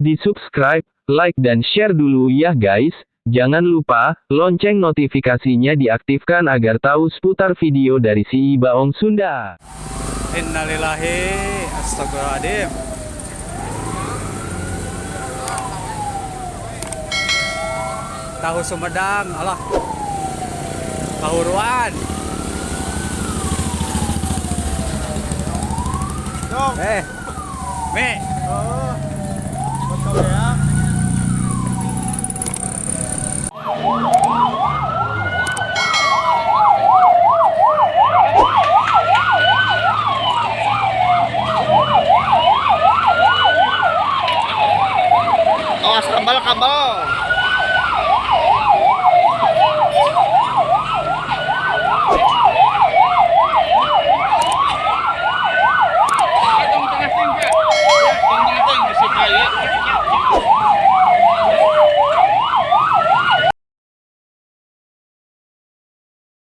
Di subscribe, like dan share dulu ya guys. Jangan lupa, lonceng notifikasinya diaktifkan agar tahu seputar video dari si Ibaong Sunda. Innalillahi astagfirullahaladzim. Tahu Sumedang, alah. Kahuruan. Dong. Me. Oh. Buat kau ya. Awas kabel.